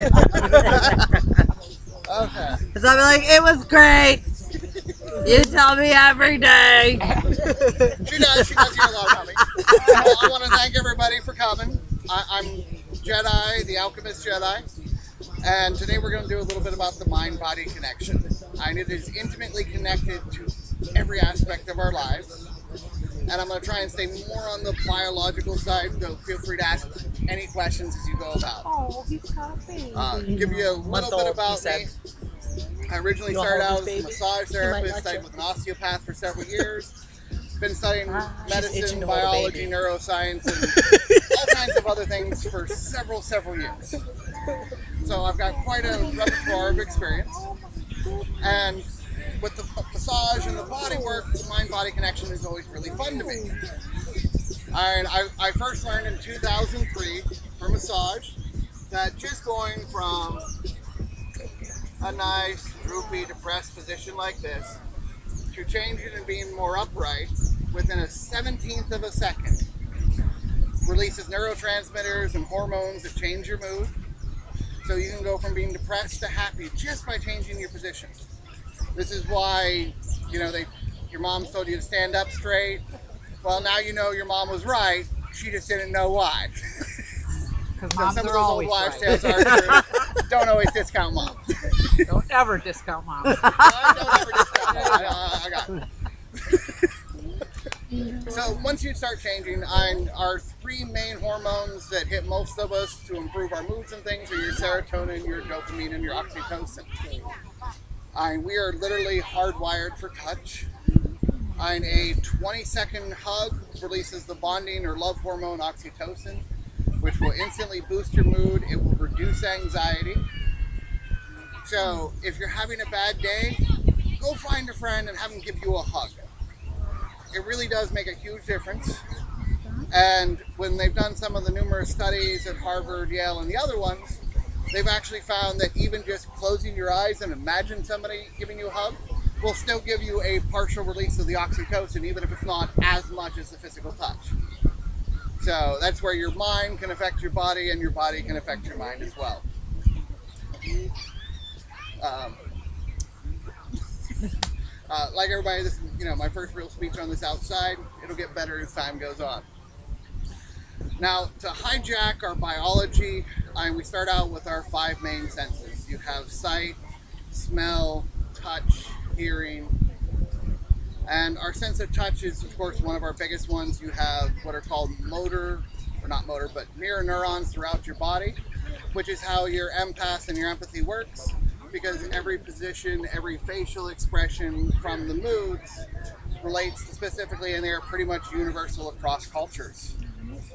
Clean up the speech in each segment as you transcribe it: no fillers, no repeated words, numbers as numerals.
Okay. So I'm like, it was great. You tell me every day. She does. She does hear a lot about me. Well, I want to thank everybody for coming. I'm Jedi, the Alchemist Jedi, and today we're going to do a little bit about the mind-body connection. And it is intimately connected to every aspect of our lives. And I'm going to try and stay more on the biological side, though feel free to ask any questions as you go about. Oh, he's got a baby. Give you a little bit about me. I originally started out as a massage therapist. I was with an osteopath for several years. Been studying medicine, biology, neuroscience, and all kinds of other things for several years. So I've got quite a repertoire of experience. And with the massage and the body work, the mind-body connection is always really fun to me. And I first learned in 2003 for massage that just going from a nice, droopy, depressed position like this to changing and being more upright within a 17th of a second releases neurotransmitters and hormones that change your mood. So you can go from being depressed to happy just by changing your position. This is why, your mom told you to stand up straight. Well, now you know your mom was right. She just didn't know why. Because So moms some of are those old always wives' right. tales are true. Don't always discount mom. Don't ever discount mom. I don't ever discount mom. I got it. So once you start changing, our three main hormones that hit most of us to improve our moods and things are your serotonin, your dopamine, and your oxytocin. We are literally hardwired for touch. A 20-second hug releases the bonding or love hormone oxytocin, which will instantly boost your mood. It will reduce anxiety. So if you're having a bad day, go find a friend and have them give you a hug. It really does make a huge difference. And when they've done some of the numerous studies at Harvard, Yale, and the other ones, they've actually found that even just closing your eyes and imagine somebody giving you a hug will still give you a partial release of the oxytocin, even if it's not as much as the physical touch. So that's where your mind can affect your body and your body can affect your mind as well. Like everybody, this is my first real speech on this outside. It'll get better as time goes on. Now, to hijack our biology, we start out with our five main senses. You have sight, smell, touch, hearing, and our sense of touch is, of course, one of our biggest ones. You have what are called mirror neurons throughout your body, which is how your empath and your empathy works, because every position, every facial expression from the moods relates specifically, and they are pretty much universal across cultures.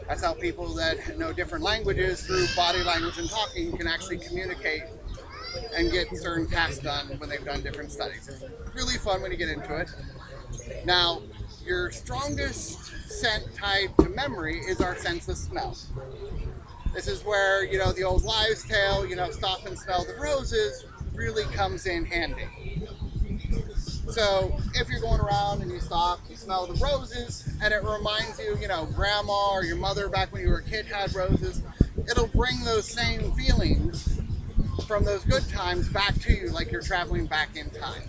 That's how people that know different languages through body language and talking can actually communicate and get certain tasks done when they've done different studies. It's really fun when you get into it. Now, your strongest scent tied to memory is our sense of smell. This is where, the old wives' tale, stop and smell the roses, really comes in handy. So if you're going around and you stop, you smell the roses, and it reminds you, grandma or your mother back when you were a kid had roses, it'll bring those same feelings from those good times back to you, like you're traveling back in time.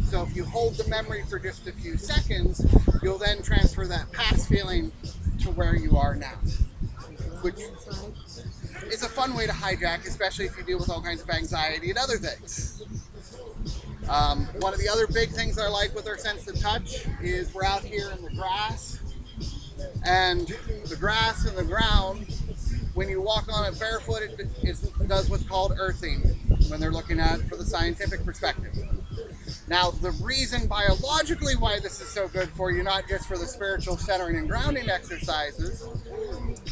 So if you hold the memory for just a few seconds, you'll then transfer that past feeling to where you are now, which is a fun way to hijack, especially if you deal with all kinds of anxiety and other things. One of the other big things I like with our sense of touch is we're out here in the grass, and the grass and the ground, when you walk on it barefoot, it does what's called earthing when they're looking at it for the scientific perspective. Now, the reason biologically why this is so good for you, not just for the spiritual centering and grounding exercises,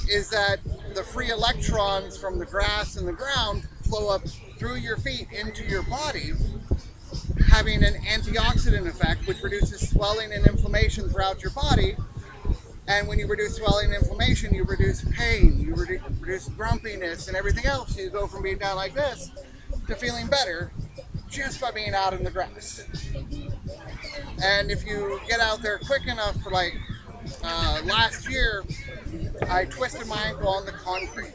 is that the free electrons from the grass and the ground flow up through your feet into your body, having an antioxidant effect, which reduces swelling and inflammation throughout your body. And when you reduce swelling and inflammation, you reduce pain, you reduce grumpiness and everything else. You go from being down like this to feeling better just by being out in the grass. And if you get out there quick enough, for last year, I twisted my ankle on the concrete.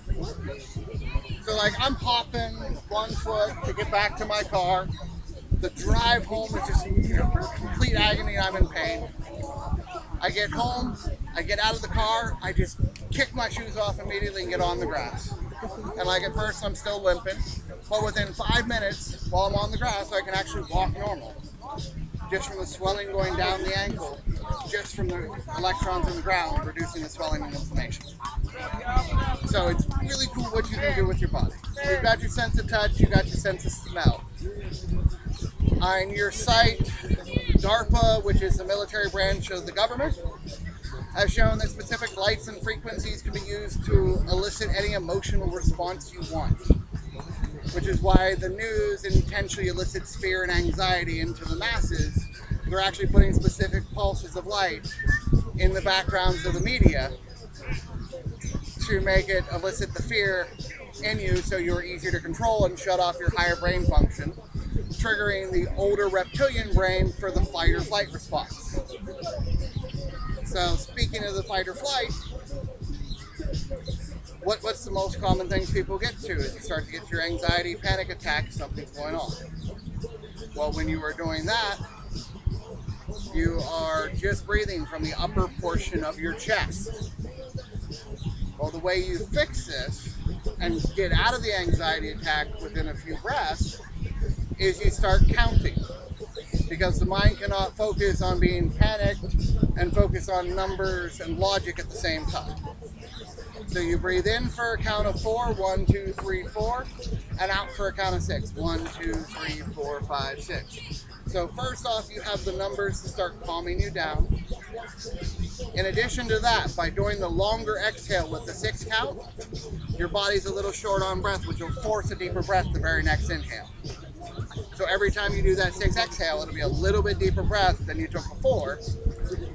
So like I'm hopping 1 foot to get back to my car. The drive home is just complete agony. I'm in pain. I get home, I get out of the car, I just kick my shoes off immediately and get on the grass. And like at first I'm still limping, but within 5 minutes while I'm on the grass I can actually walk normal. Just from the swelling going down the ankle, just from the electrons in the ground reducing the swelling and inflammation. So it's really cool what you can do with your body. You've got your sense of touch, you've got your sense of smell. On your site, DARPA, which is the military branch of the government, has shown that specific lights and frequencies can be used to elicit any emotional response you want, which is why the news intentionally elicits fear and anxiety into the masses. They're actually putting specific pulses of light in the backgrounds of the media to make it elicit the fear in you so you're easier to control and shut off your higher brain function, triggering the older reptilian brain for the fight or flight response. So speaking of the fight or flight, what's the most common things people get to is you start to get your anxiety, panic attack, something's going on. Well, when you are doing that, you are just breathing from the upper portion of your chest. Well, the way you fix this and get out of the anxiety attack within a few breaths is you start counting, because the mind cannot focus on being panicked and focus on numbers and logic at the same time. So you breathe in for a count of 4, 1, 2, 3, 4, and out for a count of 6, 1, 2, 3, 4, 5, 6. So first off, you have the numbers to start calming you down. In addition to that, by doing the longer exhale with the 6 count, your body's a little short on breath, which will force a deeper breath the very next inhale. So every time you do that 6 exhale, it'll be a little bit deeper breath than you took before.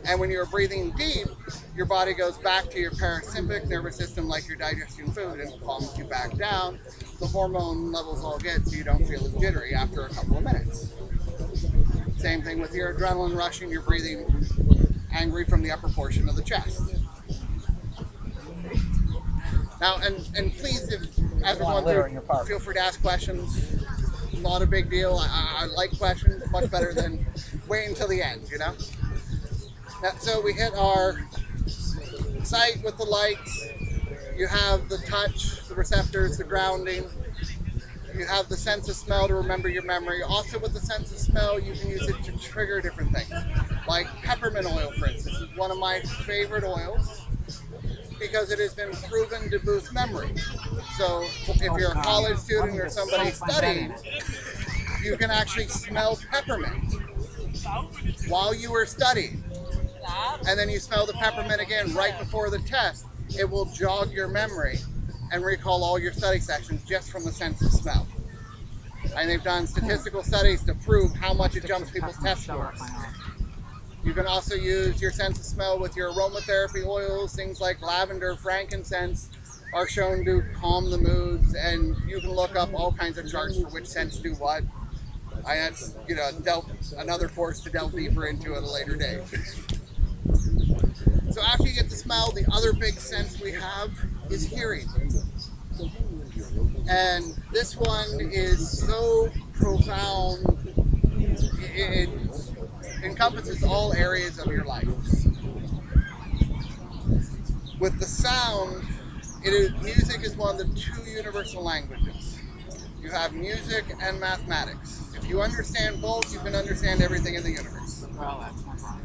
And when you're breathing deep, your body goes back to your parasympathetic nervous system like you're digesting food and calms you back down. The hormone levels all get so you don't feel as jittery after a couple of minutes. Same thing with your adrenaline rushing, you're breathing angry from the upper portion of the chest. Now, and please, if as we're going through, feel free to ask questions. Not a big deal. I like questions much better than waiting until the end, you know? So we hit our site with the lights. You have the touch, the receptors, the grounding. You have the sense of smell to remember your memory. Also with the sense of smell, you can use it to trigger different things. Like peppermint oil, for instance, is one of my favorite oils because it has been proven to boost memory. So if you're a college student or somebody studying, you can actually smell peppermint while you are studying. And then you smell the peppermint again right before the test. It will jog your memory and recall all your study sessions just from the sense of smell. And they've done statistical studies to prove how much it jumps people's test scores. You can also use your sense of smell with your aromatherapy oils. Things like lavender, frankincense are shown to calm the moods, and you can look up all kinds of charts for which scents do what. That's another course to delve deeper into at a later date. So after you get the smell, the other big sense we have is hearing. And this one is so profound, it encompasses all areas of your life. With the sound, music is one of the 2 universal languages. You have music and mathematics. If you understand both, you can understand everything in the universe. Well, that's my problem.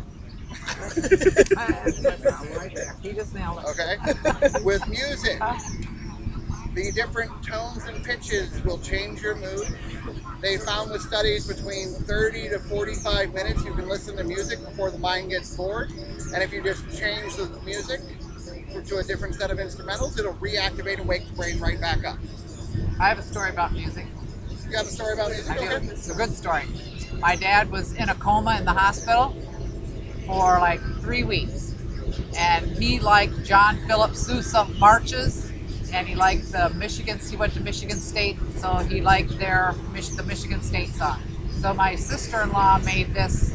Right there. He just nailed it. Okay? With music, the different tones and pitches will change your mood. They found with studies between 30 to 45 minutes you can listen to music before the mind gets bored. And if you just change the music to a different set of instrumentals, it'll reactivate and wake the brain right back up. I have a story about music. You have a story about music? I do. Okay. It's a good story. My dad was in a coma in the hospital for like 3 weeks. And he liked John Philip Sousa marches, and he liked he went to Michigan State, so he liked the Michigan State song. So my sister-in-law made this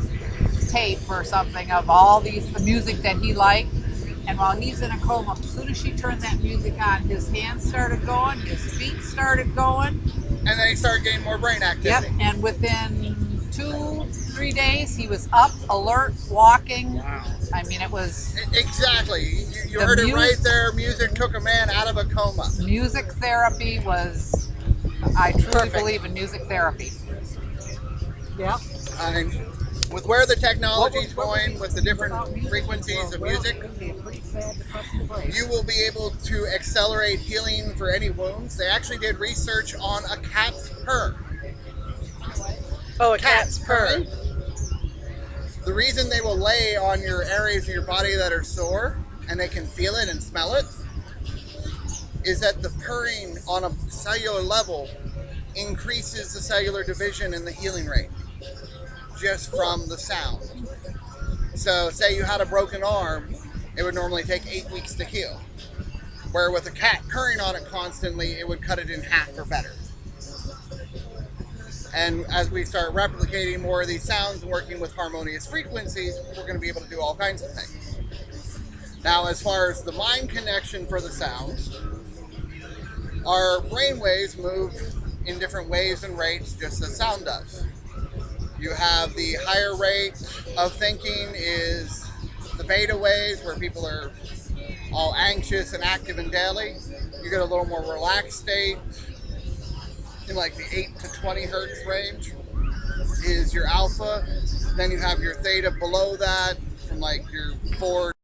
tape or something of all the music that he liked, And while he's in a coma, as soon as she turned that music on, his hands started going, his feet started going. And then he started getting more brain Yep. activity. And within 2-3 days, he was up, alert, walking. I mean, it was Exactly. You The heard it right music- there. Music took a man out of a coma. music therapy was. I truly Perfect. believe in music therapy. Yep. And with where the technology is going, with the different frequencies of music, you will be able to accelerate healing for any wounds. They actually did research on a cat's purr. Oh, a Cat's purring. The reason they will lay on your areas of your body that are sore and they can feel it and smell it is that the purring on a cellular level increases the cellular division and the healing rate just from the sound. So say you had a broken arm, it would normally take 8 weeks to heal. Where with a cat purring on it constantly, it would cut it in half or better. And as we start replicating more of these sounds and working with harmonious frequencies, we're going to be able to do all kinds of things. Now, as far as the mind connection for the sound, our brain waves move in different waves and rates just as sound does. You have the higher rate of thinking is the beta waves, where people are all anxious and active and daily. You get a little more relaxed state in like the 8 to 20 hertz range is your alpha. Then you have your theta below that, from like your 4